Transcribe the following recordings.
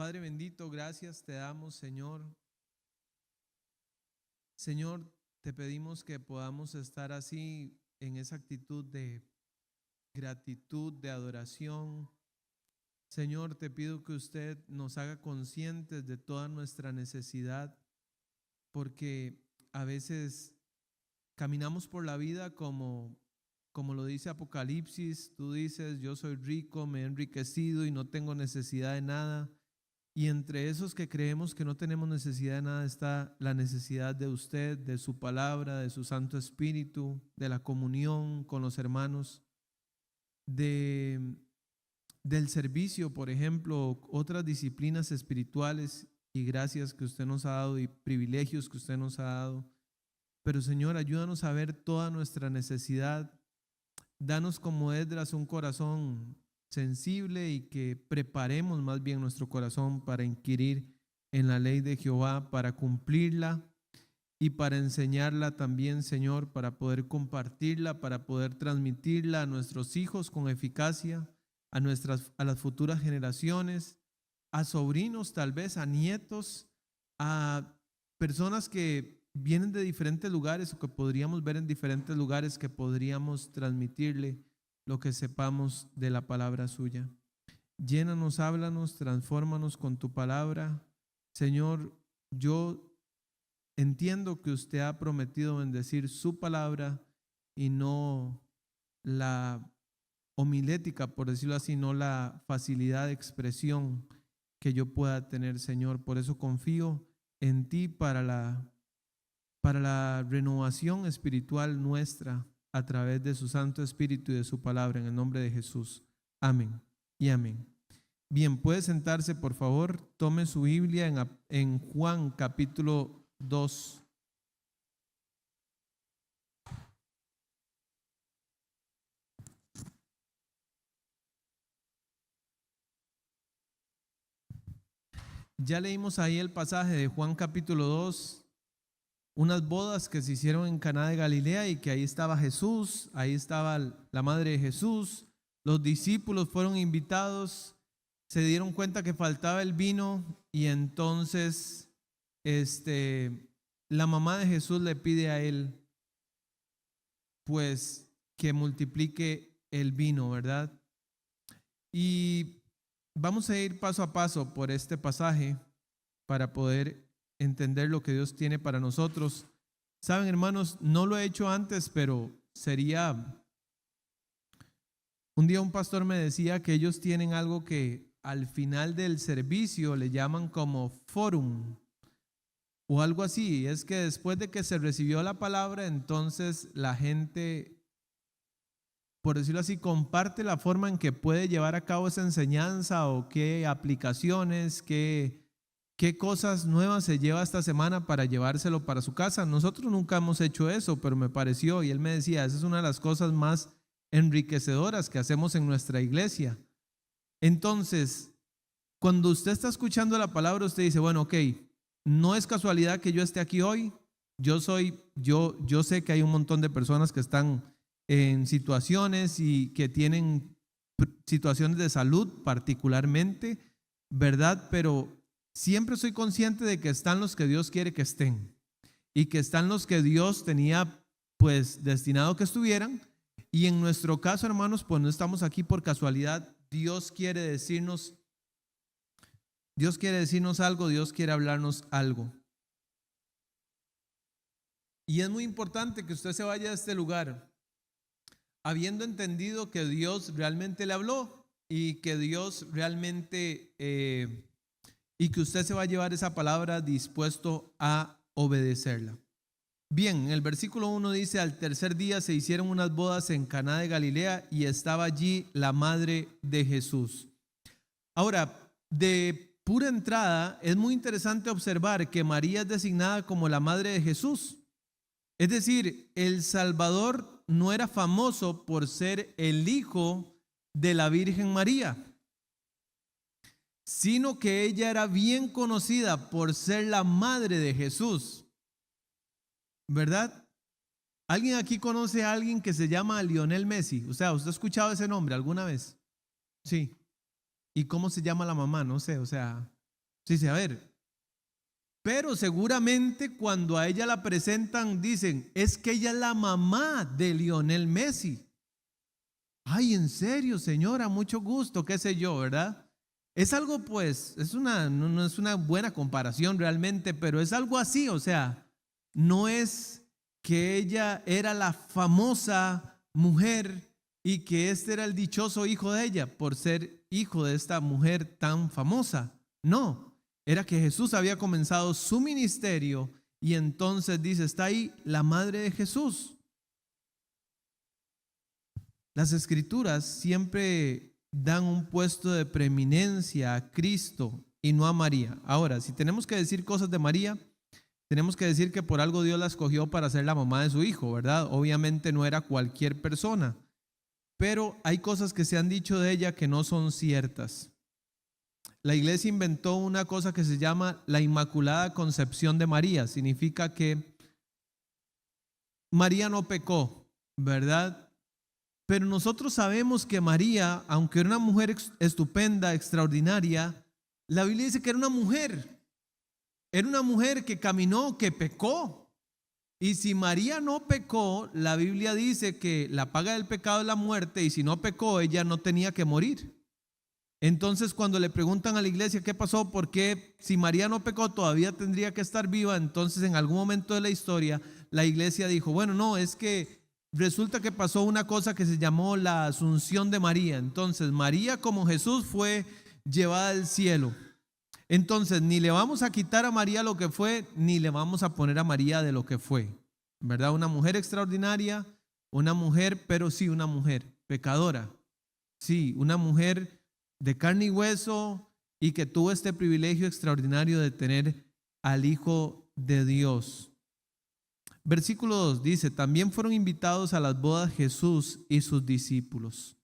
Padre bendito, gracias te damos, Señor. Señor, te pedimos que podamos estar así en esa actitud de gratitud, de adoración. Señor, te pido que usted nos haga conscientes de toda nuestra necesidad, porque a veces caminamos por la vida como lo dice Apocalipsis. Tú dices, yo soy rico, me he enriquecido y no tengo necesidad de nada. Y entre esos que creemos que no tenemos necesidad de nada está la necesidad de usted, de su palabra, de su Santo Espíritu, de la comunión con los hermanos, del servicio, por ejemplo, otras disciplinas espirituales y gracias que usted nos ha dado y privilegios que usted nos ha dado. Pero Señor, ayúdanos a ver toda nuestra necesidad. Danos como Esdras un corazón sensible y que preparemos más bien nuestro corazón para inquirir en la ley de Jehová, para cumplirla y para enseñarla también, Señor, para poder compartirla, para poder transmitirla a nuestros hijos con eficacia, a las futuras generaciones, a sobrinos, tal vez a nietos, a personas que vienen de diferentes lugares o que podríamos ver en diferentes lugares, que podríamos transmitirle lo que sepamos de la palabra suya. Llénanos, háblanos, transfórmanos con tu palabra. Señor, yo entiendo que usted ha prometido bendecir su palabra y no la homilética, por decirlo así, no la facilidad de expresión que yo pueda tener, Señor. Por eso confío en ti para la renovación espiritual nuestra a través de su Santo Espíritu y de su palabra, en el nombre de Jesús. Amén y amén. Bien, puede sentarse, por favor. Tome su Biblia en Juan capítulo 2. Ya leímos ahí el pasaje de Juan capítulo 2, unas bodas que se hicieron en Caná de Galilea y que ahí estaba Jesús, ahí estaba la madre de Jesús, los discípulos fueron invitados, se dieron cuenta que faltaba el vino y entonces la mamá de Jesús le pide a él pues que multiplique el vino, ¿verdad? Y vamos a ir paso a paso por este pasaje para poder entender lo que Dios tiene para nosotros. Saben, hermanos, no lo he hecho antes, pero un día un pastor me decía que ellos tienen algo que al final del servicio le llaman como fórum o algo así. Es que después de que se recibió la palabra, entonces la gente, por decirlo así, comparte la forma en que puede llevar a cabo esa enseñanza o qué aplicaciones, qué cosas nuevas se lleva esta semana para llevárselo para su casa. Nosotros nunca hemos hecho eso, pero me pareció, y él me decía, esa es una de las cosas más enriquecedoras que hacemos en nuestra iglesia. Entonces, cuando usted está escuchando la palabra, usted dice, bueno, ok, no es casualidad que yo esté aquí hoy. Yo sé que hay un montón de personas que están en situaciones y que tienen situaciones de salud particularmente, ¿verdad? Pero siempre soy consciente de que están los que Dios quiere que estén y que están los que Dios tenía pues destinado que estuvieran. Y en nuestro caso, hermanos, pues no estamos aquí por casualidad. Dios quiere decirnos algo, Dios quiere hablarnos algo. Y es muy importante que usted se vaya de este lugar habiendo entendido que Dios realmente le habló y que Dios realmente y que usted se va a llevar esa palabra dispuesto a obedecerla. Bien, en el versículo 1 dice, al tercer día se hicieron unas bodas en Caná de Galilea y estaba allí la madre de Jesús. Ahora, de pura entrada, es muy interesante observar que María es designada como la madre de Jesús. Es decir, el Salvador no era famoso por ser el hijo de la Virgen María, sino que ella era bien conocida por ser la madre de Jesús, ¿verdad? ¿Alguien aquí conoce a alguien que se llama Lionel Messi? O sea, ¿usted ha escuchado ese nombre alguna vez? Sí. ¿Y cómo se llama la mamá? No sé, o sea, Sí, sí, a ver. Pero seguramente cuando a ella la presentan dicen, es que ella es la mamá de Lionel Messi. Ay, en serio, señora, mucho gusto, qué sé yo, ¿verdad? Es algo, pues, no es una buena comparación realmente, pero es algo así, o sea, no es que ella era la famosa mujer y que este era el dichoso hijo de ella por ser hijo de esta mujer tan famosa. No, era que Jesús había comenzado su ministerio y entonces dice, está ahí la madre de Jesús. Las escrituras siempre dan un puesto de preeminencia a Cristo y no a María. Ahora, si tenemos que decir cosas de María, tenemos que decir que por algo Dios la escogió para ser la mamá de su hijo, ¿verdad? Obviamente no era cualquier persona, pero hay cosas que se han dicho de ella que no son ciertas. La iglesia inventó una cosa que se llama la Inmaculada Concepción de María. Significa que María no pecó, ¿verdad? Pero nosotros sabemos que María, aunque era una mujer estupenda, extraordinaria, la Biblia dice que era una mujer que caminó, que pecó. Y si María no pecó, la Biblia dice que la paga del pecado es la muerte, y si no pecó, ella no tenía que morir. Entonces, cuando le preguntan a la iglesia qué pasó, por qué si María no pecó todavía tendría que estar viva, entonces en algún momento de la historia la iglesia dijo, bueno, no, es que resulta que pasó una cosa que se llamó la Asunción de María. Entonces María como Jesús fue llevada al cielo. Entonces ni le vamos a quitar a María lo que fue, ni le vamos a poner a María de lo que fue, ¿verdad? Una mujer extraordinaria, una mujer, pero sí una mujer pecadora. Sí, una mujer de carne y hueso y que tuvo este privilegio extraordinario de tener al Hijo de Dios. Versículo 2 dice, también fueron invitados a las bodas Jesús y sus discípulos.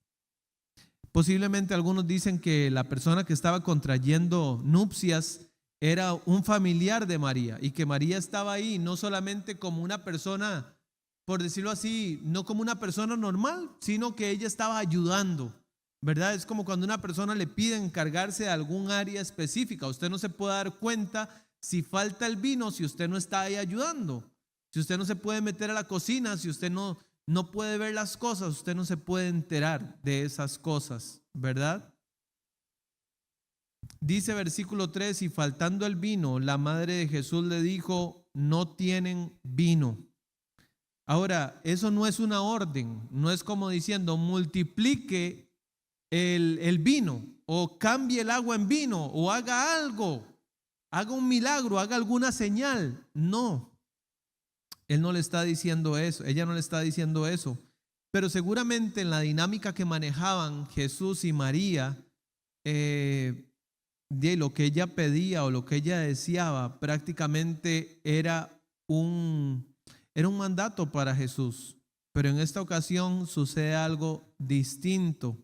Posiblemente algunos dicen que la persona que estaba contrayendo nupcias era un familiar de María y que María estaba ahí no solamente como una persona, por decirlo así, no como una persona normal, sino que ella estaba ayudando, ¿verdad? Es como cuando una persona le pide encargarse de algún área específica. Usted no se puede dar cuenta si falta el vino si usted no está ahí ayudando. Si usted no se puede meter a la cocina, si usted no puede ver las cosas, usted no se puede enterar de esas cosas, ¿verdad? Dice versículo 3, y faltando el vino, la madre de Jesús le dijo, no tienen vino. Ahora, eso no es una orden, no es como diciendo, multiplique el vino o cambie el agua en vino o haga algo, haga un milagro, haga alguna señal. No. Él no le está diciendo eso, ella no le está diciendo eso, pero seguramente en la dinámica que manejaban Jesús y María, de lo que ella pedía o lo que ella deseaba prácticamente era un mandato para Jesús, pero en esta ocasión sucede algo distinto.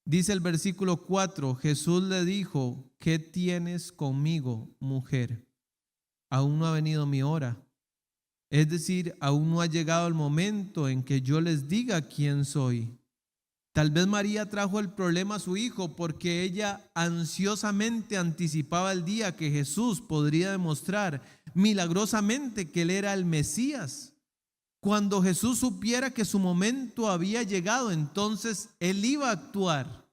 Dice el versículo 4, Jesús le dijo, ¿qué tienes conmigo, mujer? Aún no ha venido mi hora. Es decir, aún no ha llegado el momento en que yo les diga quién soy. Tal vez María trajo el problema a su hijo porque ella ansiosamente anticipaba el día que Jesús podría demostrar milagrosamente que él era el Mesías. Cuando Jesús supiera que su momento había llegado, entonces él iba a actuar.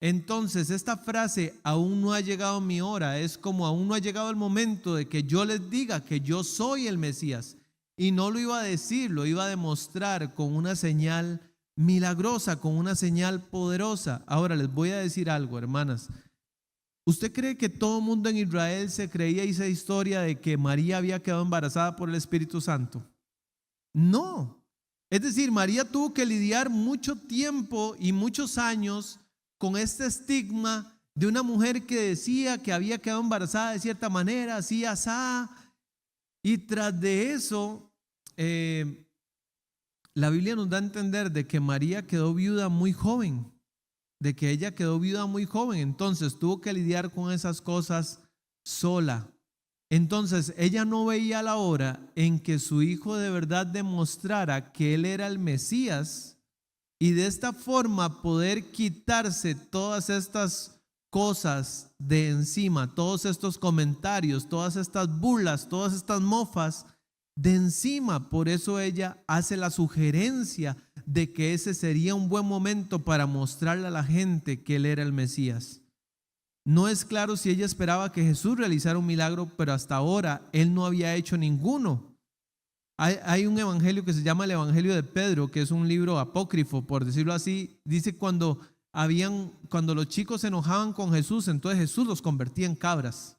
Entonces esta frase, aún no ha llegado mi hora, es como aún no ha llegado el momento de que yo les diga que yo soy el Mesías. Y no lo iba a decir, lo iba a demostrar con una señal milagrosa, con una señal poderosa. Ahora les voy a decir algo, hermanas. ¿Usted cree que todo el mundo en Israel se creía esa historia de que María había quedado embarazada por el Espíritu Santo? No. Es decir, María tuvo que lidiar mucho tiempo y muchos años con este estigma de una mujer que decía que había quedado embarazada de cierta manera, así, asá. Y tras de eso, la Biblia nos da a entender de que María quedó viuda muy joven, de que ella quedó viuda muy joven, entonces tuvo que lidiar con esas cosas sola. Entonces ella no veía la hora en que su hijo de verdad demostrara que él era el Mesías y de esta forma poder quitarse todas estas cosas de encima, todos estos comentarios, todas estas burlas, todas estas mofas de encima. Por eso ella hace la sugerencia de que ese sería un buen momento para mostrarle a la gente que él era el Mesías. No es claro si ella esperaba que Jesús realizara un milagro, pero hasta ahora él no había hecho ninguno. Hay un evangelio que se llama el Evangelio de Pedro, que es un libro apócrifo, por decirlo así. Dice cuando los chicos se enojaban con Jesús, entonces Jesús los convertía en cabras,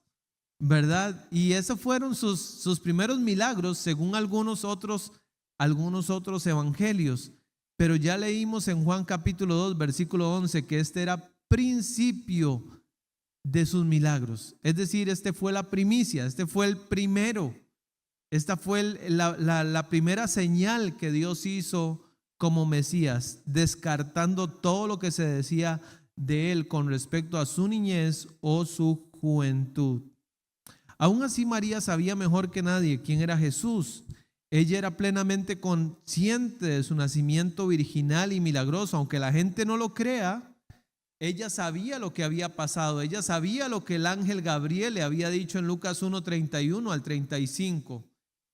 ¿verdad? Y esos fueron sus primeros milagros, según algunos otros evangelios. Pero ya leímos en Juan capítulo 2, versículo 11, que este era principio de sus milagros. Es decir, este fue la primicia, este fue el primero. Esta fue la primera señal que Dios hizo como Mesías, descartando todo lo que se decía de él con respecto a su niñez o su juventud. Aún así, María sabía mejor que nadie quién era Jesús. Ella era plenamente consciente de su nacimiento virginal y milagroso. Aunque la gente no lo crea, ella sabía lo que había pasado. Ella sabía lo que el ángel Gabriel le había dicho en Lucas 1:31 al 35.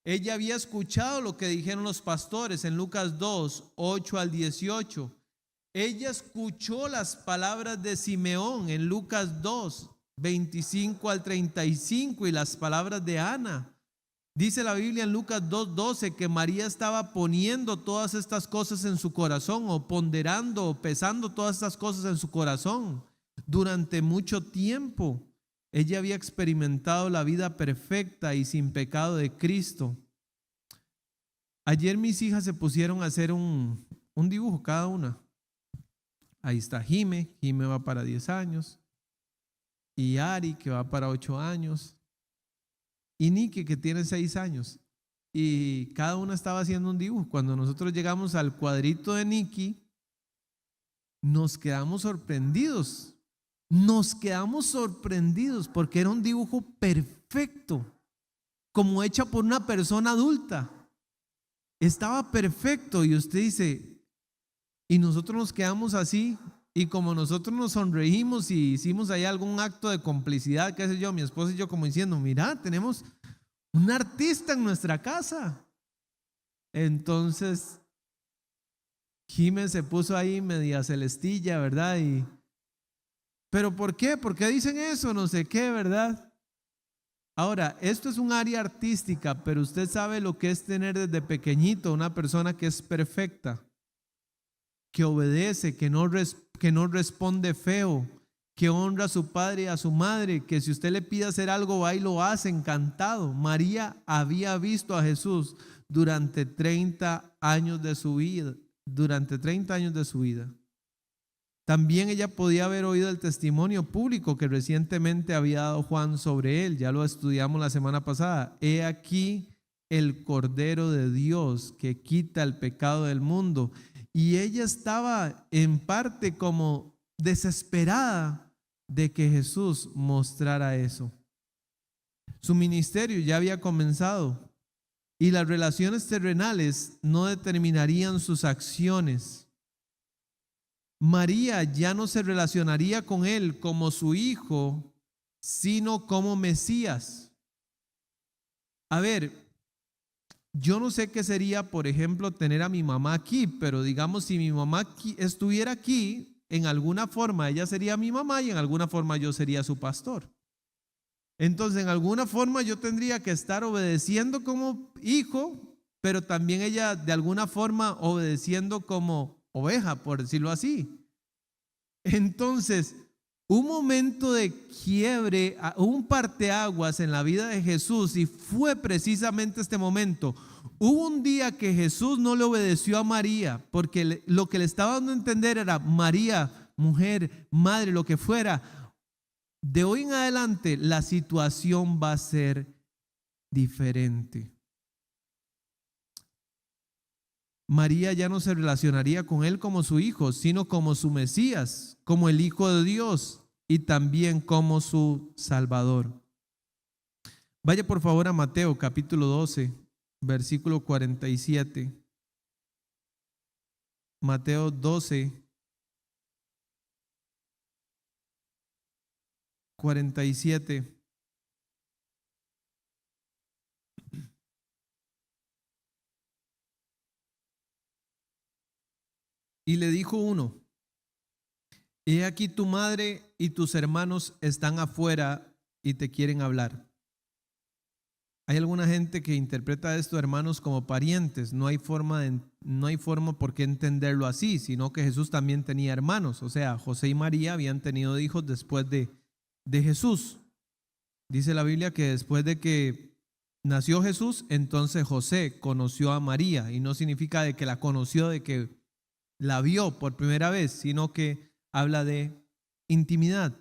Ella había escuchado lo que dijeron los pastores en Lucas 2:8 al 18. Ella escuchó las palabras de Simeón en Lucas 2:25 al 35 y las palabras de Ana. Dice la Biblia en Lucas 2:12 que María estaba poniendo todas estas cosas en su corazón, o ponderando o pesando todas estas cosas en su corazón durante mucho tiempo. Ella había experimentado la vida perfecta y sin pecado de Cristo. Ayer mis hijas se pusieron a hacer un dibujo cada una. Ahí está Jime va para 10 años, y Ari, que va para 8 años, y Niki, que tiene 6 años. Y cada una estaba haciendo un dibujo. Cuando nosotros llegamos al cuadrito de Niki, nos quedamos sorprendidos. Porque era un dibujo perfecto, como hecha por una persona adulta. Estaba perfecto, y usted dice, y nosotros nos quedamos así, y como nosotros nos sonreímos y hicimos ahí algún acto de complicidad, qué sé yo, mi esposa y yo, como diciendo, mira, tenemos un artista en nuestra casa. Entonces Jiménez se puso ahí media celestilla, ¿verdad? ¿Pero por qué? ¿Por qué dicen eso? No sé qué, ¿verdad? Ahora, esto es un área artística, pero usted sabe lo que es tener desde pequeñito una persona que es perfecta, que obedece, que no responde feo, que honra a su padre y a su madre, que si usted le pide hacer algo, va y lo hace encantado. María había visto a Jesús durante 30 años de su vida. También ella podía haber oído el testimonio público que recientemente había dado Juan sobre él. Ya lo estudiamos la semana pasada. He aquí el Cordero de Dios que quita el pecado del mundo. Y ella estaba en parte como desesperada de que Jesús mostrara eso. Su ministerio ya había comenzado y las relaciones terrenales no determinarían sus acciones. María ya no se relacionaría con él como su hijo, sino como Mesías. A ver, yo no sé qué sería, por ejemplo, tener a mi mamá aquí, pero digamos, si mi mamá estuviera aquí, en alguna forma ella sería mi mamá y en alguna forma yo sería su pastor. Entonces, en alguna forma yo tendría que estar obedeciendo como hijo, pero también ella de alguna forma obedeciendo como oveja, por decirlo así. Entonces, un momento de quiebre, un parteaguas en la vida de Jesús, y fue precisamente este momento. Hubo un día que Jesús no le obedeció a María, porque lo que le estaba dando a entender era: María, mujer, madre, lo que fuera, de hoy en adelante la situación va a ser diferente. María ya no se relacionaría con él como su hijo, sino como su Mesías, como el Hijo de Dios y también como su Salvador. Vaya por favor a Mateo capítulo 12, versículo 47. Mateo 12, 47. Y le dijo uno: he aquí tu madre y tus hermanos están afuera y te quieren hablar. Hay alguna gente que interpreta esto, hermanos, como parientes. No hay forma por qué entenderlo así, sino que Jesús también tenía hermanos. O sea, José y María habían tenido hijos después de Jesús. Dice la Biblia que después de que nació Jesús, entonces José conoció a María. Y no significa de que la conoció, de que la vio por primera vez, sino que habla de intimidad.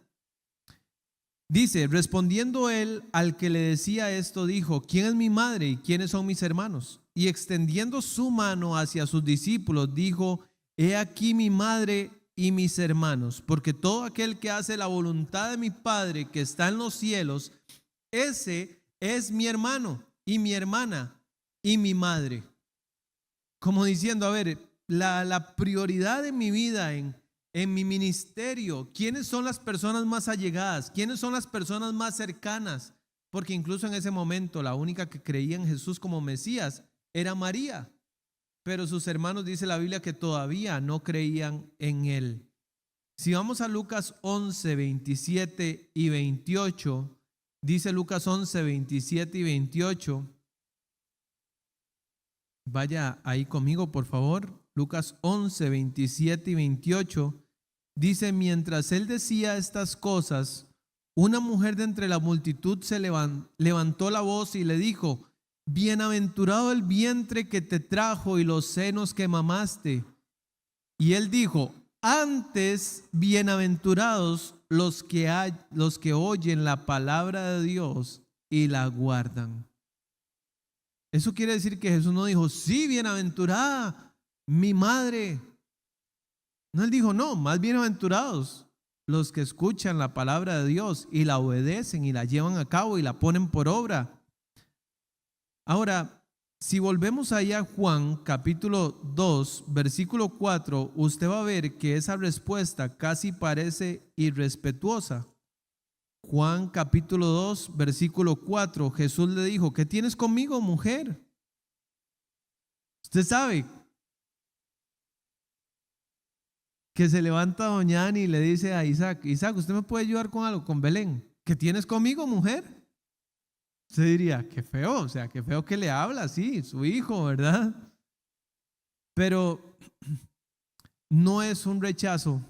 Dice: respondiendo él al que le decía esto, dijo: ¿quién es mi madre y quiénes son mis hermanos? Y extendiendo su mano hacia sus discípulos, dijo: he aquí mi madre y mis hermanos, porque todo aquel que hace la voluntad de mi Padre que está en los cielos, ese es mi hermano y mi hermana y mi madre. Como diciendo, a ver, la prioridad de mi vida en mi ministerio, ¿quiénes son las personas más allegadas? ¿Quiénes son las personas más cercanas? Porque incluso en ese momento la única que creía en Jesús como Mesías era María, pero sus hermanos, dice la Biblia, que todavía no creían en él. Si vamos a Lucas 11, 27 y 28, dice Lucas 11, 27 y 28, vaya ahí conmigo por favor. Lucas 11, 27 y 28 dice: mientras él decía estas cosas, una mujer de entre la multitud se levantó la voz y le dijo: bienaventurado el vientre que te trajo y los senos que mamaste. Y él dijo: antes bienaventurados los que oyen la palabra de Dios y la guardan. Eso quiere decir que Jesús no dijo: sí, bienaventurada mi madre. No, él dijo: no, más bienaventurados los que escuchan la palabra de Dios y la obedecen y la llevan a cabo y la ponen por obra. Ahora, si volvemos allá a Juan capítulo 2, versículo 4, usted va a ver que esa respuesta casi parece irrespetuosa. Juan capítulo 2, versículo 4, Jesús le dijo: ¿qué tienes conmigo, mujer? Usted sabe que se levanta doña Ani y le dice a Isaac: Isaac, ¿usted me puede ayudar con algo, con Belén? ¿Qué tienes conmigo, mujer? Usted diría: qué feo, o sea, qué feo que le habla así, su hijo, ¿verdad? Pero no es un rechazo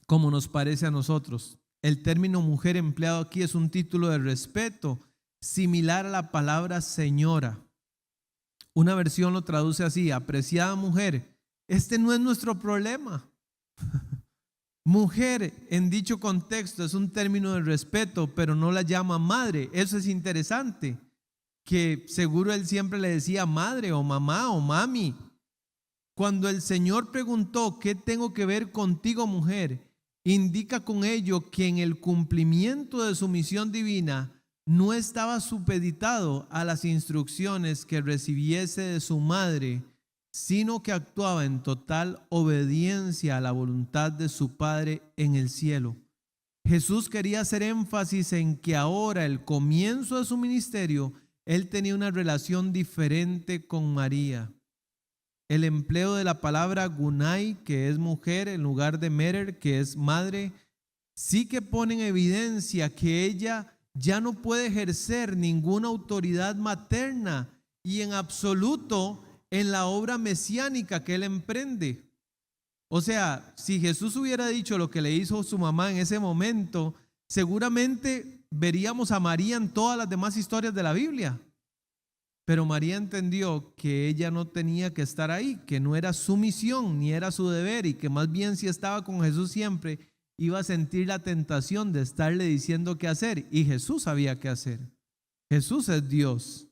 como nos parece a nosotros. El término mujer empleado aquí es un título de respeto, similar a la palabra señora. Una versión lo traduce así: apreciada mujer, este no es nuestro problema. Mujer en dicho contexto es un término de respeto, pero no la llama madre. Eso es interesante, que seguro él siempre le decía madre o mamá o mami. Cuando el Señor preguntó: ¿qué tengo que ver contigo, mujer?, indica con ello que en el cumplimiento de su misión divina no estaba supeditado a las instrucciones que recibiese de su madre, sino que actuaba en total obediencia a la voluntad de su Padre en el cielo. Jesús quería hacer énfasis en que ahora, el comienzo de su ministerio, él tenía una relación diferente con María. El empleo de la palabra gunai, que es mujer, en lugar de merer, que es madre, sí que pone en evidencia que ella ya no puede ejercer ninguna autoridad materna y en absoluto en la obra mesiánica que él emprende. O sea, si Jesús hubiera dicho lo que le hizo su mamá en ese momento, seguramente veríamos a María en todas las demás historias de la Biblia. Pero María entendió que ella no tenía que estar ahí, que no era su misión ni era su deber, y que más bien, si estaba con Jesús siempre, iba a sentir la tentación de estarle diciendo qué hacer, y Jesús sabía qué hacer. Jesús es Dios.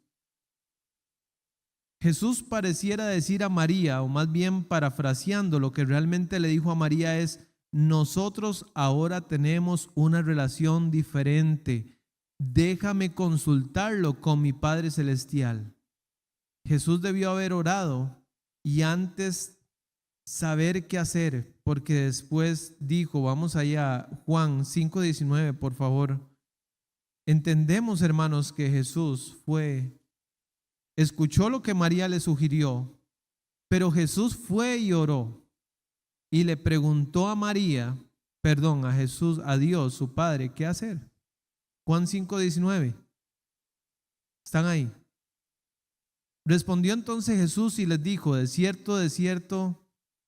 Jesús pareciera decir a María, o más bien parafraseando, lo que realmente le dijo a María es: nosotros ahora tenemos una relación diferente. Déjame consultarlo con mi Padre Celestial. Jesús debió haber orado y antes saber qué hacer, porque después dijo, vamos allá, Juan 5:19, por favor. Entendemos, hermanos, que Jesús escuchó lo que María le sugirió, pero Jesús fue y oró y le preguntó a María, perdón, a Jesús, a Dios, su Padre, ¿qué hacer? Juan 5:19. ¿Están ahí? Respondió entonces Jesús y les dijo, de cierto,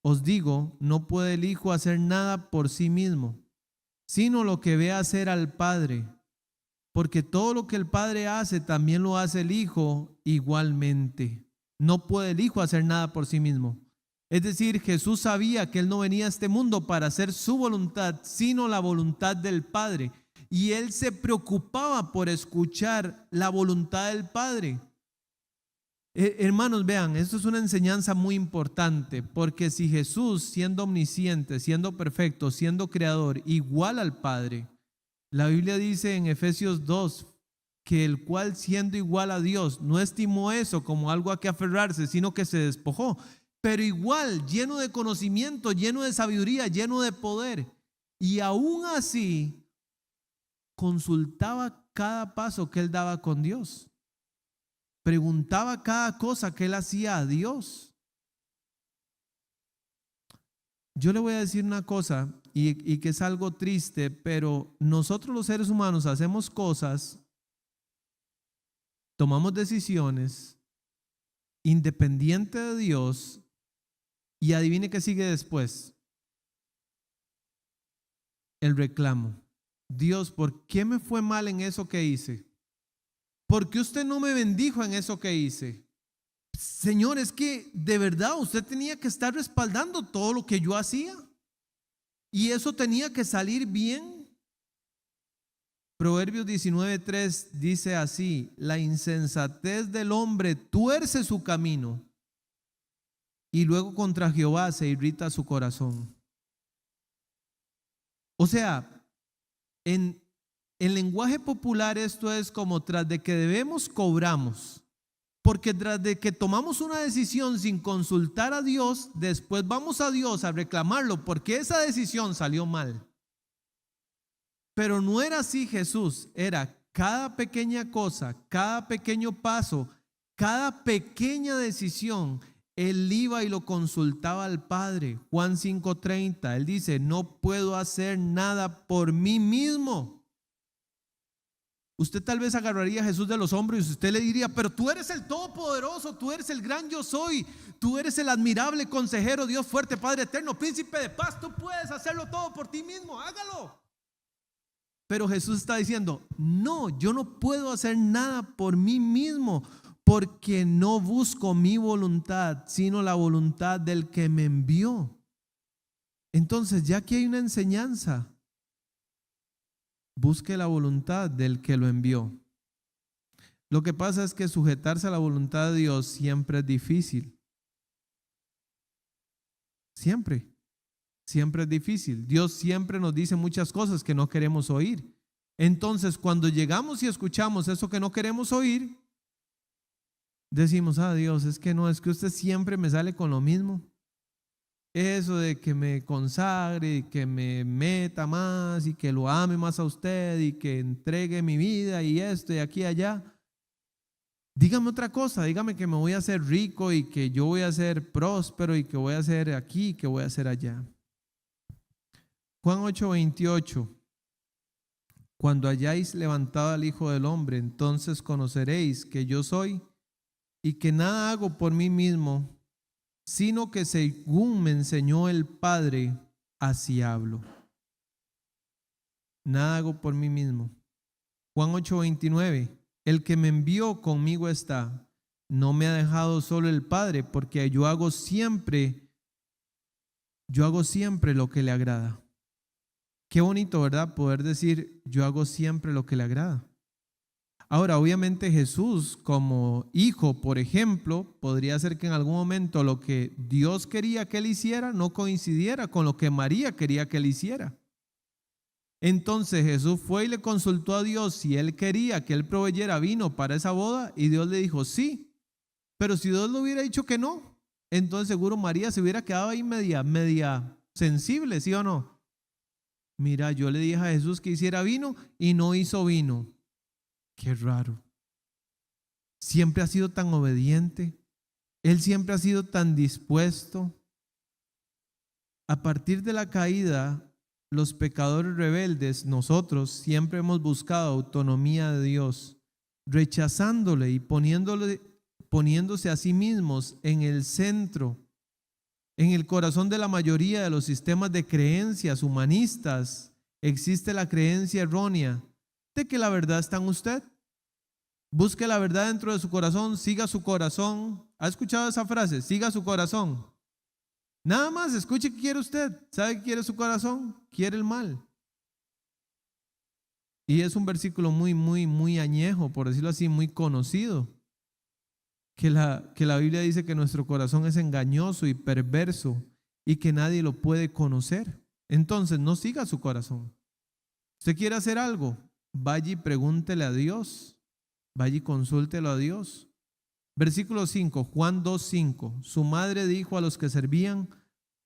os digo, no puede el Hijo hacer nada por sí mismo, sino lo que ve hacer al Padre, porque todo lo que el Padre hace, también lo hace el Hijo igualmente. No puede el Hijo hacer nada por sí mismo. Es decir, Jesús sabía que Él no venía a este mundo para hacer su voluntad, sino la voluntad del Padre. Y Él se preocupaba por escuchar la voluntad del Padre. Hermanos, vean, esto es una enseñanza muy importante, porque si Jesús, siendo omnisciente, siendo perfecto, siendo creador, igual al Padre, la Biblia dice en Efesios 2 que el cual, siendo igual a Dios, no estimó eso como algo a que aferrarse, sino que se despojó, pero igual, lleno de conocimiento, lleno de sabiduría, lleno de poder, y aún así consultaba cada paso que Él daba con Dios. Preguntaba cada cosa que Él hacía a Dios. Yo le voy a decir una cosa y que es algo triste, pero nosotros los seres humanos hacemos cosas, tomamos decisiones independiente de Dios y adivine qué sigue después. El reclamo. Dios, ¿por qué me fue mal en eso que hice? ¿Por qué usted no me bendijo en eso que hice? Señor, es que de verdad usted tenía que estar respaldando todo lo que yo hacía. Y eso tenía que salir bien. Proverbios 19:3 dice así: la insensatez del hombre tuerce su camino, y luego contra Jehová se irrita su corazón. O sea, en lenguaje popular esto es como tras de que debemos, cobramos. Porque tras de que tomamos una decisión sin consultar a Dios, después vamos a Dios a reclamarlo porque esa decisión salió mal. Pero no era así Jesús, era cada pequeña cosa, cada pequeño paso, cada pequeña decisión, Él iba y lo consultaba al Padre. Juan 5:30, Él dice, no puedo hacer nada por mí mismo. Usted tal vez agarraría a Jesús de los hombros y usted le diría, pero tú eres el Todopoderoso, tú eres el gran yo soy, tú eres el admirable consejero, Dios fuerte, Padre eterno, príncipe de paz, tú puedes hacerlo todo por ti mismo, hágalo. Pero Jesús está diciendo, no, yo no puedo hacer nada por mí mismo, porque no busco mi voluntad, sino la voluntad del que me envió. Entonces, ya que hay una enseñanza, busque la voluntad del que lo envió. Lo que pasa es que sujetarse a la voluntad de Dios siempre es difícil. Siempre es difícil. Dios siempre nos dice muchas cosas que no queremos oír. Entonces, cuando llegamos y escuchamos eso que no queremos oír, decimos, Dios, es que no, es que usted siempre me sale con lo mismo. Eso de que me consagre y que me meta más y que lo ame más a usted y que entregue mi vida y esto y aquí y allá. Dígame otra cosa, dígame que me voy a hacer rico y que yo voy a ser próspero y que voy a hacer aquí y que voy a hacer allá. Juan 8:28. Cuando hayáis levantado al Hijo del Hombre, entonces conoceréis que yo soy y que nada hago por mí mismo, sino que según me enseñó el Padre, así hablo. Nada hago por mí mismo. Juan 8:29. El que me envió conmigo está. No me ha dejado solo el Padre, porque yo hago siempre lo que le agrada. Qué bonito, ¿verdad? Poder decir, yo hago siempre lo que le agrada. Ahora, obviamente Jesús como hijo, por ejemplo, podría ser que en algún momento lo que Dios quería que él hiciera no coincidiera con lo que María quería que él hiciera. Entonces Jesús fue y le consultó a Dios si él quería que él proveyera vino para esa boda y Dios le dijo sí. Pero si Dios le hubiera dicho que no, entonces seguro María se hubiera quedado ahí media sensible, ¿sí o no? Mira, yo le dije a Jesús que hiciera vino y no hizo vino. Qué raro. Siempre ha sido tan obediente. Él siempre ha sido tan dispuesto. A partir de la caída, los pecadores rebeldes, nosotros siempre hemos buscado autonomía de Dios, rechazándole y poniéndose a sí mismos en el centro, en el corazón de la mayoría de los sistemas de creencias humanistas. Existe la creencia errónea de que la verdad está en usted. Busque la verdad dentro de su corazón, siga su corazón. ¿Ha escuchado esa frase? Siga su corazón. Nada más, escuche qué quiere usted. ¿Sabe qué quiere su corazón? Quiere el mal. Y es un versículo muy añejo, por decirlo así, muy conocido. Que la Biblia dice que nuestro corazón es engañoso y perverso y que nadie lo puede conocer. Entonces, no siga su corazón. ¿Usted quiere hacer algo? Vaya y pregúntele a Dios. Vaya y consúltelo a Dios. Versículo 5, Juan 2:5. Su madre dijo a los que servían: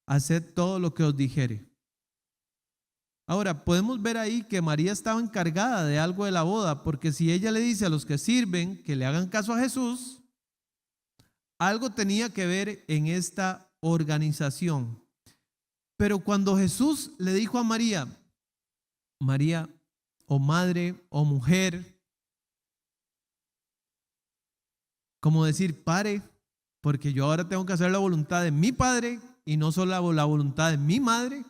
haced todo lo que os dijere. Ahora, podemos ver ahí que María estaba encargada de algo de la boda, porque si ella le dice a los que sirven que le hagan caso a Jesús, algo tenía que ver en esta organización. Pero cuando Jesús le dijo a María, María, o madre, o mujer, como decir, pare, porque yo ahora tengo que hacer la voluntad de mi padre y no solo la voluntad de mi madre.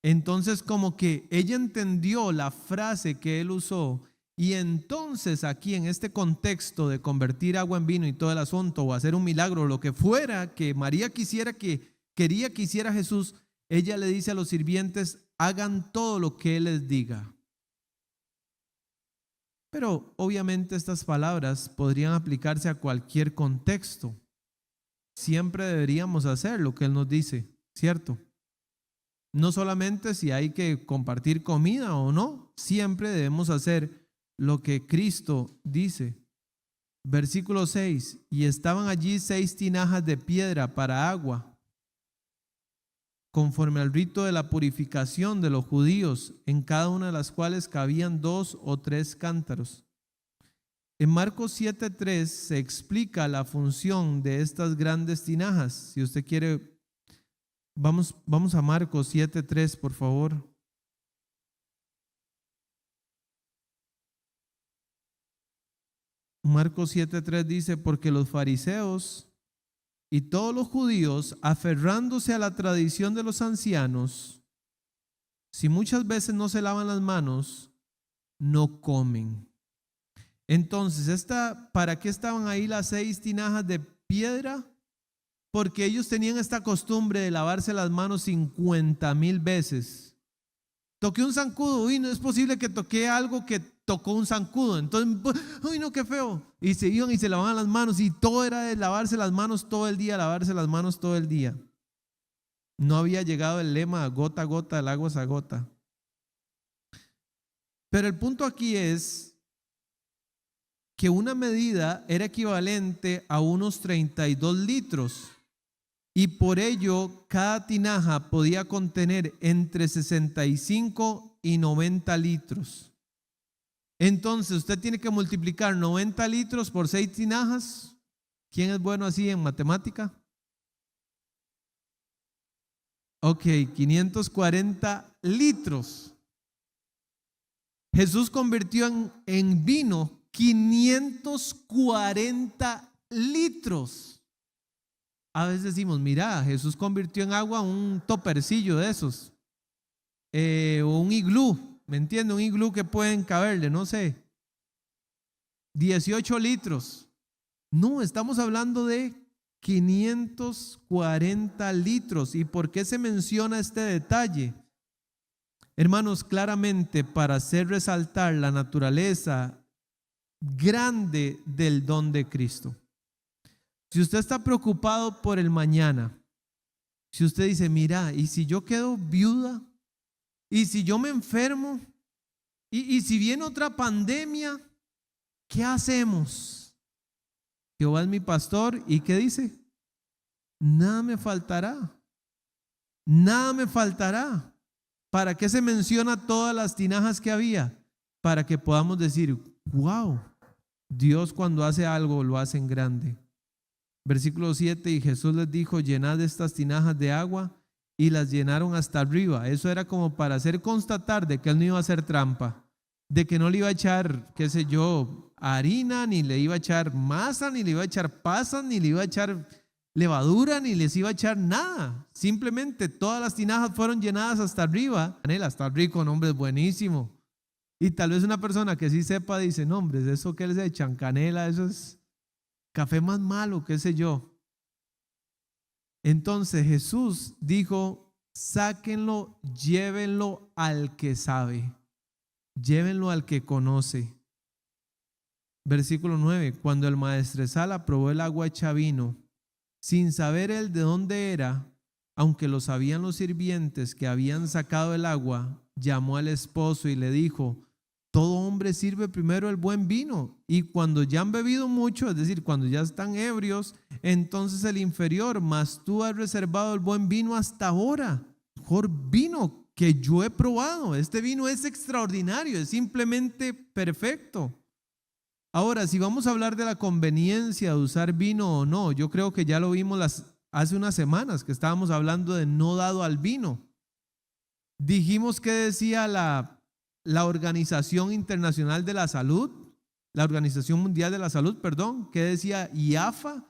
Entonces como que ella entendió la frase que él usó, y entonces aquí en este contexto de convertir agua en vino y todo el asunto, o hacer un milagro, lo que fuera que María quería que hiciera Jesús, ella le dice a los sirvientes: hagan todo lo que él les diga. Pero obviamente estas palabras podrían aplicarse a cualquier contexto. Siempre deberíamos hacer lo que él nos dice, ¿cierto? No solamente si hay que compartir comida o no, siempre debemos hacer lo que Cristo dice. Versículo 6, y estaban allí 6 tinajas de piedra para agua, conforme al rito de la purificación de los judíos, en cada una de las cuales cabían 2 o 3 cántaros. En Marcos 7:3 se explica la función de estas grandes tinajas. Si usted quiere, vamos a Marcos 7:3, por favor. Marcos 7:3 dice: porque los fariseos y todos los judíos, aferrándose a la tradición de los ancianos, si muchas veces no se lavan las manos, no comen. Entonces, ¿para qué estaban ahí las 6 tinajas de piedra? Porque ellos tenían esta costumbre de lavarse las manos 50,000 veces. Toqué un zancudo, uy, no es posible que toqué algo que tocó un zancudo. Entonces, uy, no, qué feo. Y se iban y se lavaban las manos, y todo era de lavarse las manos todo el día, lavarse las manos todo el día. No había llegado el lema gota a gota, el agua se agota. Pero el punto aquí es que una medida era equivalente a unos 32 litros. Y por ello, cada tinaja podía contener entre 65 y 90 litros. Entonces, usted tiene que multiplicar 90 litros por 6 tinajas. ¿Quién es bueno así en matemática? Ok, 540 litros. Jesús convirtió en vino 540 litros. A veces decimos, mira, Jesús convirtió en agua un topercillo de esos, o un iglú, ¿me entiende? Un iglú que pueden caberle, no sé, 18 litros. No, estamos hablando de 540 litros. ¿Y por qué se menciona este detalle? Hermanos, claramente para hacer resaltar la naturaleza grande del don de Cristo. Si usted está preocupado por el mañana, si usted dice, mira, ¿y si yo quedo viuda? ¿Y si yo me enfermo? ¿Y si viene otra pandemia? ¿Qué hacemos? Jehová es mi pastor, ¿y qué dice? nada me faltará. Nada me faltará. ¿Para qué se menciona todas las tinajas que había? Para que podamos decir, wow, Dios cuando hace algo lo hace en grande. Versículo 7, y Jesús les dijo, llenad estas tinajas de agua, y las llenaron hasta arriba. Eso era como para hacer constatar de que él no iba a hacer trampa, de que no le iba a echar, qué sé yo, harina, ni le iba a echar masa, ni le iba a echar pasas, ni le iba a echar levadura, ni les iba a echar nada. Simplemente todas las tinajas fueron llenadas hasta arriba. Canela, está rico, no, hombre, es buenísimo. Y tal vez una persona que sí sepa dice, no, hombre, eso que les echan canela, eso es café más malo, qué sé yo. Entonces Jesús dijo, sáquenlo, llévenlo al que sabe, llévenlo al que conoce. Versículo 9, cuando el maestresala probó el agua hecha vino, sin saber él de dónde era, aunque lo sabían los sirvientes que habían sacado el agua, llamó al esposo y le dijo, todo hombre sirve primero el buen vino, y cuando ya han bebido mucho, es decir, cuando ya están ebrios, entonces el inferior, mas tú has reservado el buen vino hasta ahora. Mejor vino que yo he probado. Este vino es extraordinario, es simplemente perfecto. Ahora, si vamos a hablar de la conveniencia de usar vino o no, yo creo que ya lo vimos hace unas semanas que estábamos hablando de no dado al vino. Dijimos que decía la Organización Internacional de la Salud, la Organización Mundial de la Salud, perdón, que decía IAFA,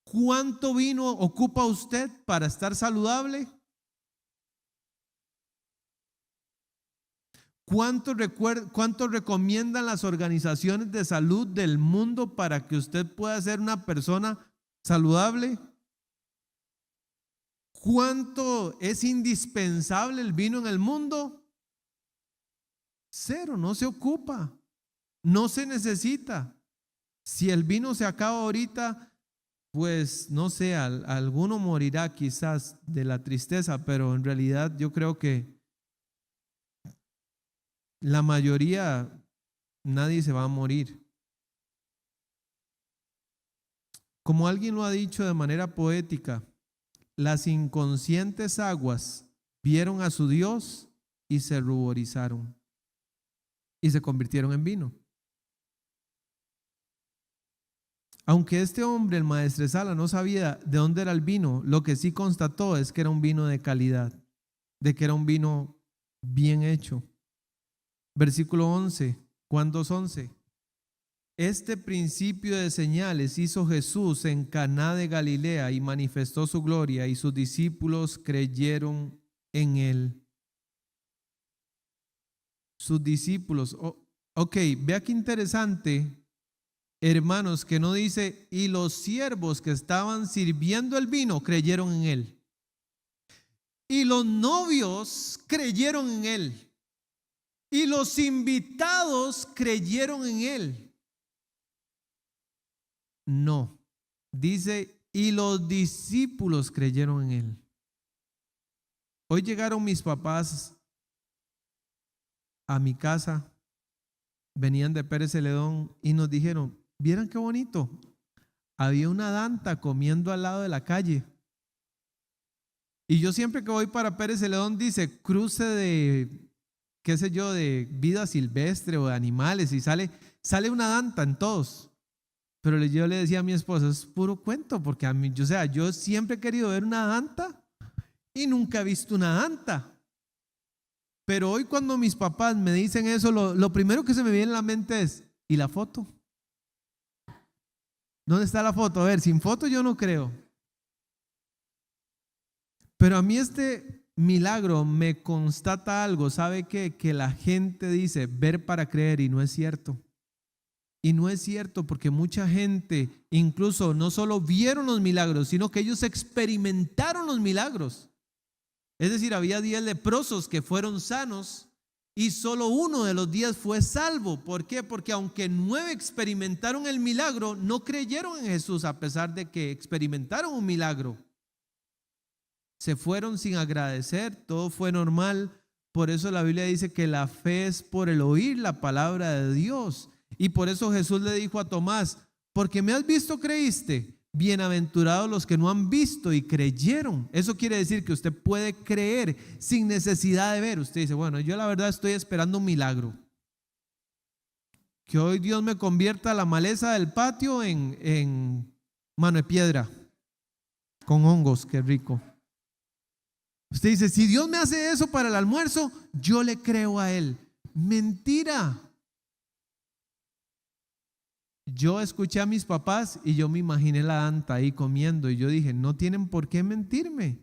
¿cuánto vino ocupa usted para estar saludable? ¿Cuánto recomiendan las organizaciones de salud del mundo para que usted pueda ser una persona saludable? ¿Cuánto es indispensable el vino en el mundo? Cero, no se ocupa, no se necesita. Si el vino se acaba ahorita, pues no sé, alguno morirá quizás de la tristeza, pero en realidad yo creo que la mayoría, nadie se va a morir. Como alguien lo ha dicho de manera poética, las inconscientes aguas vieron a su Dios y se ruborizaron y se convirtieron en vino. Aunque este hombre, el maestresala, no sabía de dónde era el vino, lo que sí constató es que era un vino de calidad, de que era un vino bien hecho. Versículo 11, Juan 2:11. Este principio de señales hizo Jesús en Caná de Galilea y manifestó su gloria, y sus discípulos creyeron en él. Sus discípulos, ok, vea qué interesante, hermanos, que no dice, y los siervos que estaban sirviendo el vino creyeron en él. Y los novios creyeron en él. Y los invitados creyeron en él. No, dice, y los discípulos creyeron en él. Hoy llegaron mis papás a mi casa, venían de Pérez Celedón y nos dijeron, ¿vieran qué bonito? Había una danta comiendo al lado de la calle. Y yo siempre que voy para Pérez Celedón dice cruce de, qué sé yo, de vida silvestre o de animales, y sale una danta en todos. Pero yo le decía a mi esposa, es puro cuento, porque a mí, yo siempre he querido ver una danta y nunca he visto una danta. Pero hoy cuando mis papás me dicen eso, lo primero que se me viene en la mente es, ¿y la foto? ¿Dónde está la foto? A ver, sin foto yo no creo. Pero a mí este milagro me constata algo. ¿Sabe qué? Que la gente dice ver para creer, y no es cierto. Y no es cierto, porque mucha gente incluso no solo vieron los milagros, sino que ellos experimentaron los milagros. Es decir, había 10 leprosos que fueron sanos y solo uno de los 10 fue salvo. ¿Por qué? Porque aunque 9 experimentaron el milagro, no creyeron en Jesús a pesar de que experimentaron un milagro. Se fueron sin agradecer, todo fue normal. Por eso la Biblia dice que la fe es por el oír la palabra de Dios. Y por eso Jesús le dijo a Tomás, porque me has visto creíste, bienaventurados los que no han visto y creyeron. Eso quiere decir que usted puede creer sin necesidad de ver. Usted dice, bueno, yo la verdad estoy esperando un milagro. Que hoy Dios me convierta la maleza del patio en mano de piedra con hongos, qué rico. Usted dice, si Dios me hace eso para el almuerzo, yo le creo a Él. Mentira. Yo escuché a mis papás y yo me imaginé la anta ahí comiendo y yo dije, no tienen por qué mentirme.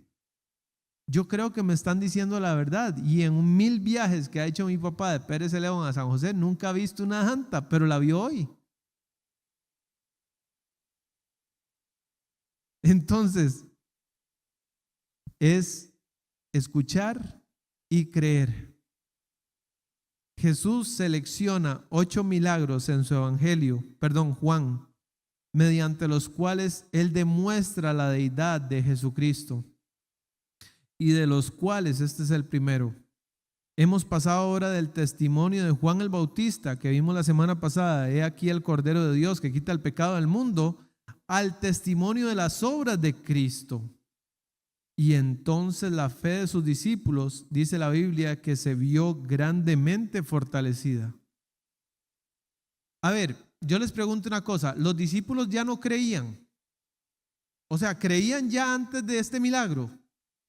Yo creo que me están diciendo la verdad. Y en 1000 viajes que ha hecho mi papá de Pérez León a San José, nunca ha visto una anta, pero la vio hoy. Entonces, es escuchar y creer. Jesús selecciona 8 milagros en su evangelio, Juan, mediante los cuales Él demuestra la deidad de Jesucristo. Y de los cuales, este es el primero. Hemos pasado ahora del testimonio de Juan el Bautista, que vimos la semana pasada, he aquí el Cordero de Dios que quita el pecado del mundo, al testimonio de las obras de Cristo. Y entonces la fe de sus discípulos, dice la Biblia, que se vio grandemente fortalecida. A ver, yo les pregunto una cosa, ¿los discípulos ya no creían? O sea, ¿creían ya antes de este milagro?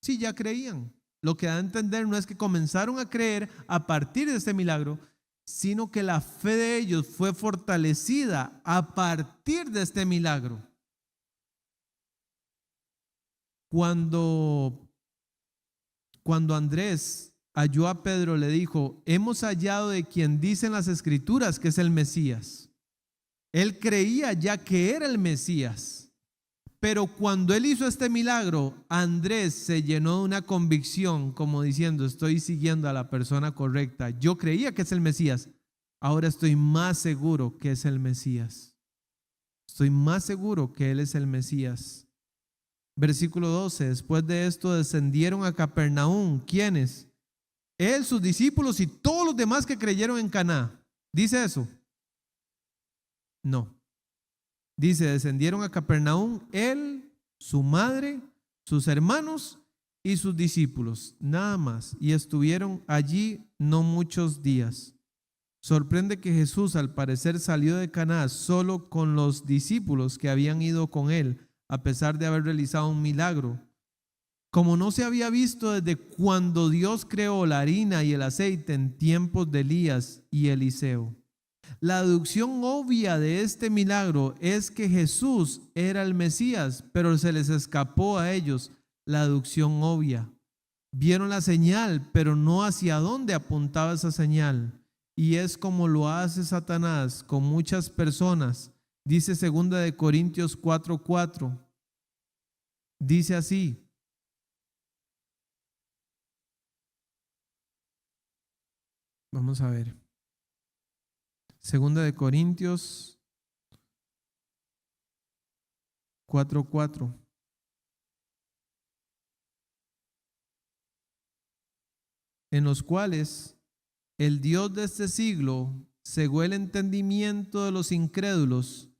Sí, ya creían. Lo que da a entender no es que comenzaron a creer a partir de este milagro, sino que la fe de ellos fue fortalecida a partir de este milagro. Cuando Andrés halló a Pedro, le dijo, hemos hallado de quien dicen las Escrituras que es el Mesías. Él creía ya que era el Mesías. Pero cuando él hizo este milagro, Andrés se llenó de una convicción, como diciendo, estoy siguiendo a la persona correcta. Yo creía que es el Mesías. Ahora estoy más seguro que es el Mesías. Estoy más seguro que él es el Mesías. Versículo 12, después de esto descendieron a Capernaum. ¿Quiénes? Él, sus discípulos y todos los demás que creyeron en Caná. ¿Dice eso? No. Dice, descendieron a Capernaum, él, su madre, sus hermanos y sus discípulos. Nada más. Y estuvieron allí no muchos días. Sorprende que Jesús al parecer salió de Caná solo con los discípulos que habían ido con él, a pesar de haber realizado un milagro, como no se había visto desde cuando Dios creó la harina y el aceite en tiempos de Elías y Eliseo. La deducción obvia de este milagro es que Jesús era el Mesías, pero se les escapó a ellos la deducción obvia. Vieron la señal, pero no hacia dónde apuntaba esa señal. Y es como lo hace Satanás con muchas personas. Dice 2 Corintios 4:4. Dice así. Vamos a ver. 2 Corintios 4:4. En los cuales el Dios de este siglo cegó el entendimiento de los incrédulos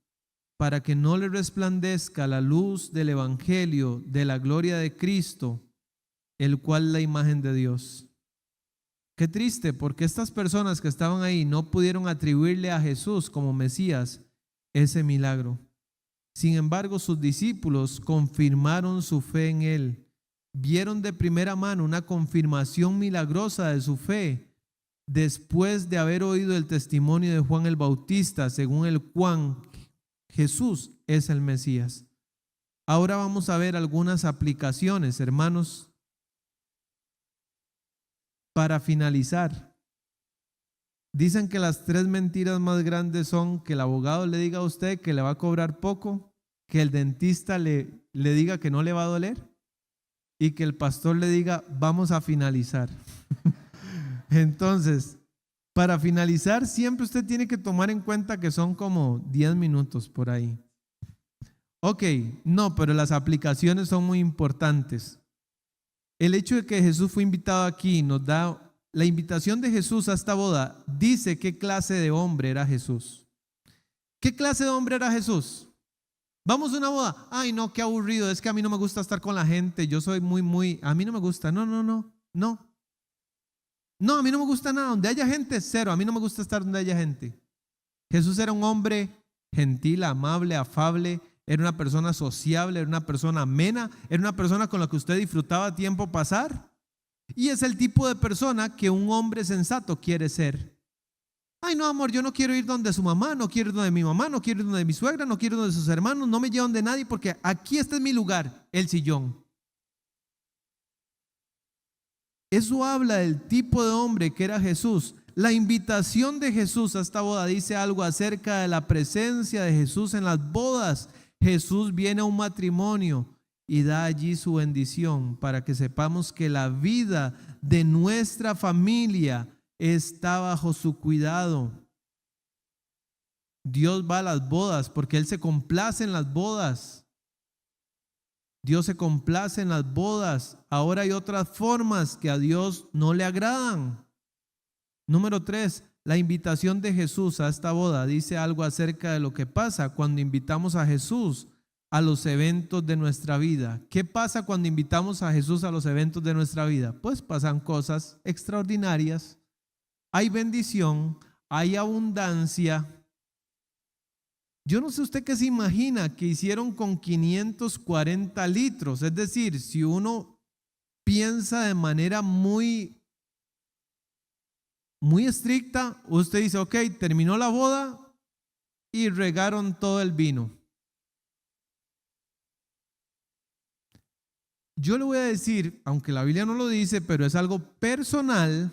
para que no le resplandezca la luz del evangelio de la gloria de Cristo, el cual es la imagen de Dios. Qué triste, porque estas personas que estaban ahí no pudieron atribuirle a Jesús como Mesías ese milagro. Sin embargo, sus discípulos confirmaron su fe en él. Vieron de primera mano una confirmación milagrosa de su fe después de haber oído el testimonio de Juan el Bautista, según el cual Jesús es el Mesías. Ahora vamos a ver algunas aplicaciones, hermanos, para finalizar. Dicen que las 3 mentiras más grandes son que el abogado le diga a usted que le va a cobrar poco, que el dentista le diga que no le va a doler y que el pastor le diga vamos a finalizar. Entonces, para finalizar, siempre usted tiene que tomar en cuenta que son como 10 minutos por ahí. Ok, no, pero las aplicaciones son muy importantes. El hecho de que Jesús fue invitado aquí nos da la invitación de Jesús a esta boda. Dice qué clase de hombre era Jesús. ¿Qué clase de hombre era Jesús? Vamos a una boda. Ay, no, qué aburrido. Es que a mí no me gusta estar con la gente. Yo soy a mí no me gusta. No, no, no, no. No, a mí no me gusta nada. Donde haya gente, cero. A mí no me gusta estar donde haya gente. Jesús era un hombre gentil, amable, afable. Era una persona sociable, era una persona amena. Era una persona con la que usted disfrutaba tiempo pasar. Y es el tipo de persona que un hombre sensato quiere ser. Ay, no, amor, yo no quiero ir donde su mamá, no quiero ir donde mi mamá, no quiero ir donde mi suegra, no quiero ir donde sus hermanos, no me llevan de nadie porque aquí este es mi lugar, el sillón. Eso habla del tipo de hombre que era Jesús. La invitación de Jesús a esta boda dice algo acerca de la presencia de Jesús en las bodas. Jesús viene a un matrimonio y da allí su bendición para que sepamos que la vida de nuestra familia está bajo su cuidado. Dios va a las bodas porque Él se complace en las bodas. Dios se complace en las bodas. Ahora hay otras formas que a Dios no le agradan. Número 3, la invitación de Jesús a esta boda dice algo acerca de lo que pasa cuando invitamos a Jesús a los eventos de nuestra vida. ¿Qué pasa cuando invitamos a Jesús a los eventos de nuestra vida? Pues pasan cosas extraordinarias. Hay bendición, hay abundancia. Yo no sé usted qué se imagina que hicieron con 540 litros. Es decir, si uno piensa de manera muy estricta, usted dice, ok, terminó la boda y regaron todo el vino. Yo le voy a decir, aunque la Biblia no lo dice, pero es algo personal.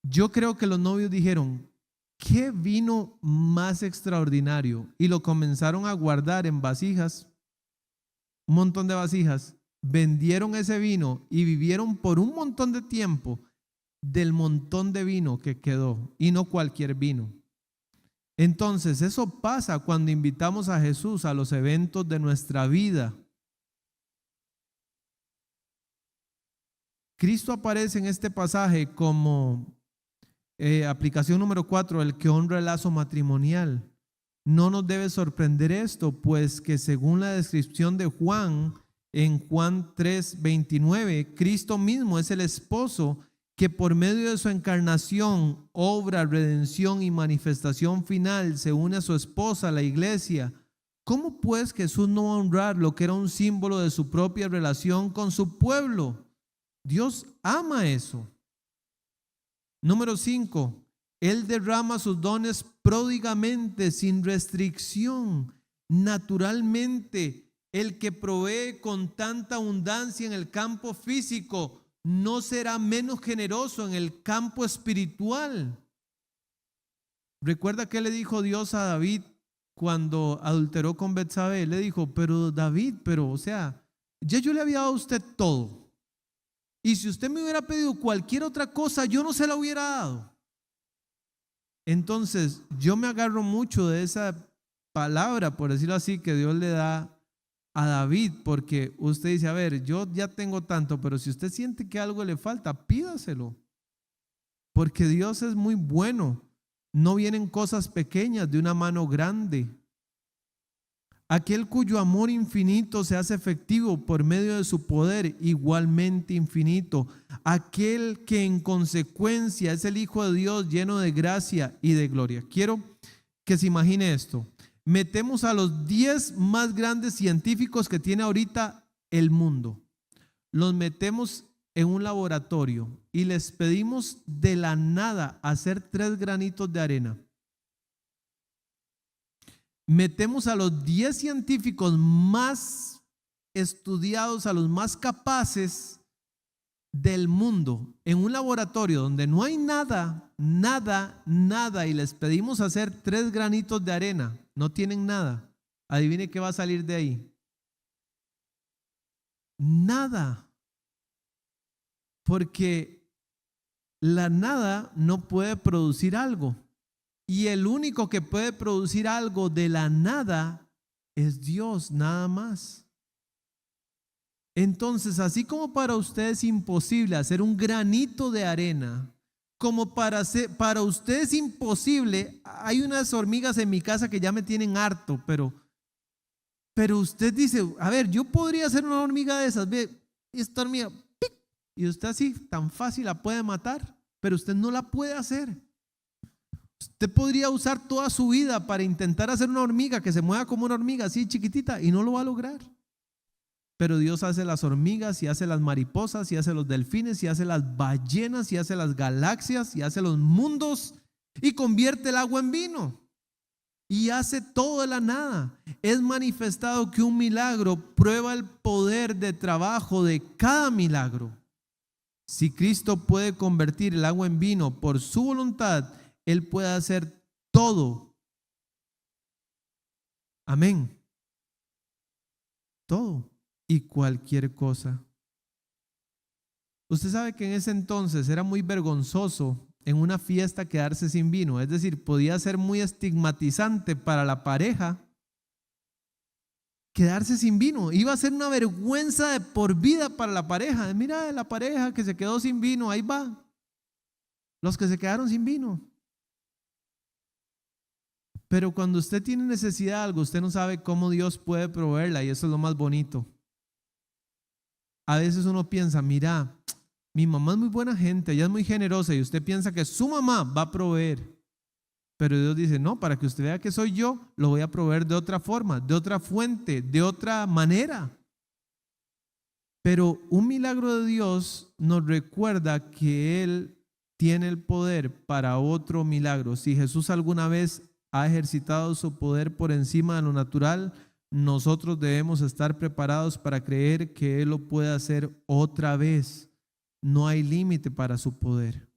Yo creo que los novios dijeron, ¿qué vino más extraordinario? Y lo comenzaron a guardar en vasijas, un montón de vasijas. Vendieron ese vino y vivieron por un montón de tiempo del montón de vino que quedó, y no cualquier vino. Entonces, eso pasa cuando invitamos a Jesús a los eventos de nuestra vida. Cristo aparece en este pasaje como aplicación número 4, el que honra el lazo matrimonial. No nos debe sorprender esto, pues que según la descripción de Juan, en Juan 3:29, Cristo mismo es el esposo que por medio de su encarnación, obra, redención y manifestación final se une a su esposa, la iglesia. ¿Cómo pues Jesús no va a honrar lo que era un símbolo de su propia relación con su pueblo? Dios ama eso. Número 5, Él derrama sus dones pródigamente, sin restricción. Naturalmente, el que provee con tanta abundancia en el campo físico no será menos generoso en el campo espiritual. ¿Recuerda qué le dijo Dios a David cuando adulteró con Betsabé? Le dijo, pero David, ya yo le había dado a usted todo. Y si usted me hubiera pedido cualquier otra cosa, yo no se la hubiera dado. Entonces, yo me agarro mucho de esa palabra, por decirlo así, que Dios le da a David, porque usted dice, a ver, yo ya tengo tanto, pero si usted siente que algo le falta, pídaselo. Porque Dios es muy bueno. No vienen cosas pequeñas de una mano grande. Aquel cuyo amor infinito se hace efectivo por medio de su poder igualmente infinito. Aquel que en consecuencia es el Hijo de Dios lleno de gracia y de gloria. Quiero que se imagine esto. Metemos a los 10 más grandes científicos que tiene ahorita el mundo. Los metemos en un laboratorio y les pedimos de la nada hacer 3 granitos de arena. Metemos a los 10 científicos más estudiados, a los más capaces del mundo en un laboratorio donde no hay nada, y les pedimos hacer 3 granitos de arena. No tienen nada. Adivine qué va a salir de ahí. Nada. Porque la nada no puede producir algo. Y el único que puede producir algo de la nada es Dios, nada más. Entonces, así como para usted es imposible hacer un granito de arena, como para usted es imposible, hay unas hormigas en mi casa que ya me tienen harto, pero Pero usted dice, a ver, yo podría hacer una hormiga de esas, ve, esta hormiga, ¡pic! Y usted así tan fácil la puede matar, pero usted no la puede hacer. Usted podría usar toda su vida para intentar hacer una hormiga que se mueva como una hormiga así chiquitita y no lo va a lograr. Pero Dios hace las hormigas y hace las mariposas y hace los delfines y hace las ballenas y hace las galaxias y hace los mundos y convierte el agua en vino. Y hace todo de la nada. Es manifestado que un milagro prueba el poder de trabajo de cada milagro. Si Cristo puede convertir el agua en vino por su voluntad, Él puede hacer todo. Amén. Todo y cualquier cosa. Usted sabe que en ese entonces era muy vergonzoso en una fiesta quedarse sin vino, es decir, podía ser muy estigmatizante para la pareja quedarse sin vino. Iba a ser una vergüenza de por vida para la pareja. Mira, la pareja que se quedó sin vino, ahí va. Los que se quedaron sin vino. Pero cuando usted tiene necesidad de algo, usted no sabe cómo Dios puede proveerla, y eso es lo más bonito. A veces uno piensa, mira, mi mamá es muy buena gente, ella es muy generosa, y usted piensa que su mamá va a proveer. Pero Dios dice, no, para que usted vea que soy yo, lo voy a proveer de otra forma, de otra fuente, de otra manera. Pero un milagro de Dios nos recuerda que Él tiene el poder para otro milagro. Si Jesús alguna vez ha ejercitado su poder por encima de lo natural, nosotros debemos estar preparados para creer que Él lo puede hacer otra vez. No hay límite para su poder.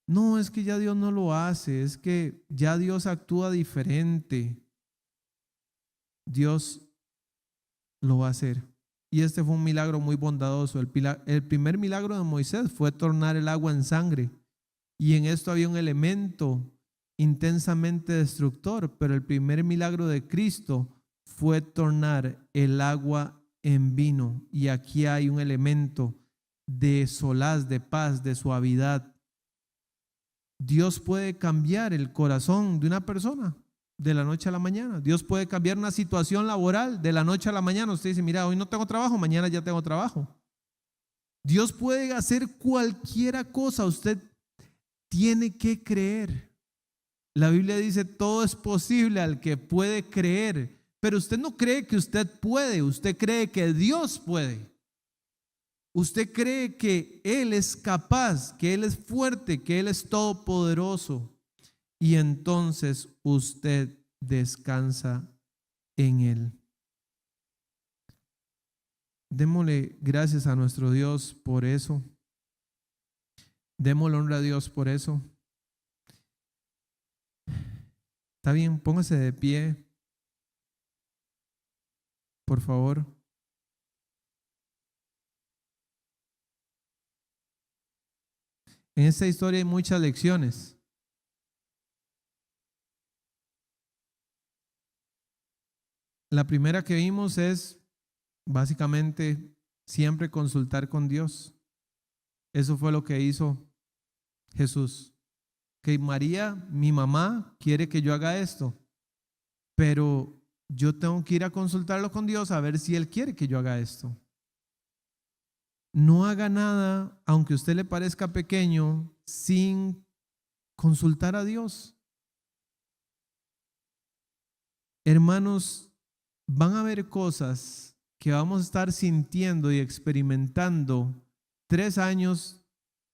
No, es que ya Dios no lo hace, es que ya Dios actúa diferente. Dios lo va a hacer. Y este fue un milagro muy bondadoso. El primer milagro de Moisés fue tornar el agua en sangre. Y en esto había un elemento intensamente destructor, pero el primer milagro de Cristo fue tornar el agua en vino. Y aquí hay un elemento de solaz, de paz, de suavidad. Dios puede cambiar el corazón de una persona de la noche a la mañana. Dios puede cambiar una situación laboral de la noche a la mañana. Usted dice, mira, hoy no tengo trabajo, mañana ya tengo trabajo. Dios puede hacer cualquier cosa. Usted tiene que creer. La Biblia dice, todo es posible al que puede creer. Pero usted no cree que usted puede, usted cree que Dios puede. Usted cree que Él es capaz, que Él es fuerte, que Él es todopoderoso. Y entonces usted descansa en Él. Démosle gracias a nuestro Dios por eso. Démosle honra a Dios por eso. Está bien, póngase de pie, por favor. En esta historia hay muchas lecciones. La primera que vimos es básicamente siempre consultar con Dios. Eso fue lo que hizo Jesús. Que María, mi mamá, quiere que yo haga esto, pero yo tengo que ir a consultarlo con Dios a ver si Él quiere que yo haga esto. No haga nada, aunque a usted le parezca pequeño, sin consultar a Dios. Hermanos, van a haber cosas que vamos a estar sintiendo y experimentando 3 años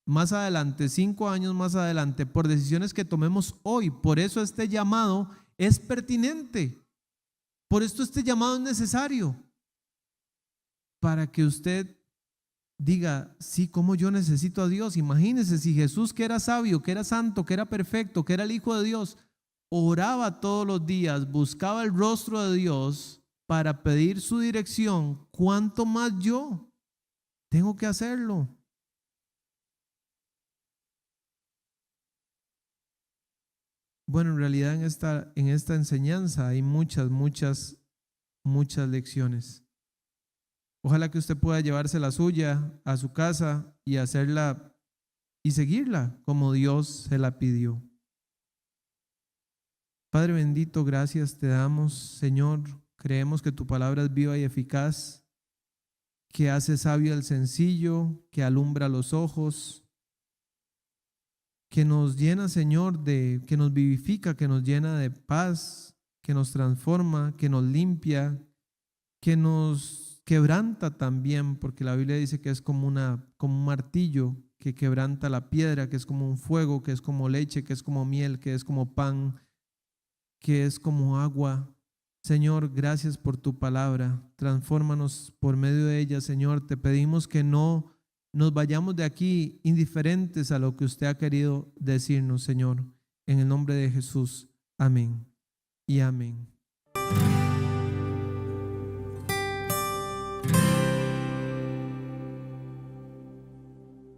más adelante, 5 años más adelante, por decisiones que tomemos hoy. Por eso este llamado es pertinente. Por esto este llamado es necesario. Para que usted diga, sí, como yo necesito a Dios. Imagínese si Jesús, que era sabio, que era santo, que era perfecto, que era el Hijo de Dios, oraba todos los días, buscaba el rostro de Dios para pedir su dirección. ¿Cuánto más yo tengo que hacerlo? Bueno, en realidad en esta enseñanza hay muchas lecciones. Ojalá que usted pueda llevarse la suya a su casa y hacerla y seguirla como Dios se la pidió. Padre bendito, gracias te damos, Señor. Creemos que tu palabra es viva y eficaz, que hace sabio al sencillo, que alumbra los ojos, que nos llena, Señor, que nos vivifica, que nos llena de paz, que nos transforma, que nos limpia, que nos quebranta también, porque la Biblia dice que es como un martillo que quebranta la piedra, que es como un fuego, que es como leche, que es como miel, que es como pan, que es como agua. Señor, gracias por tu palabra. Transfórmanos por medio de ella, Señor. Te pedimos que no nos vayamos de aquí indiferentes a lo que usted ha querido decirnos, Señor. En el nombre de Jesús. Amén y amén.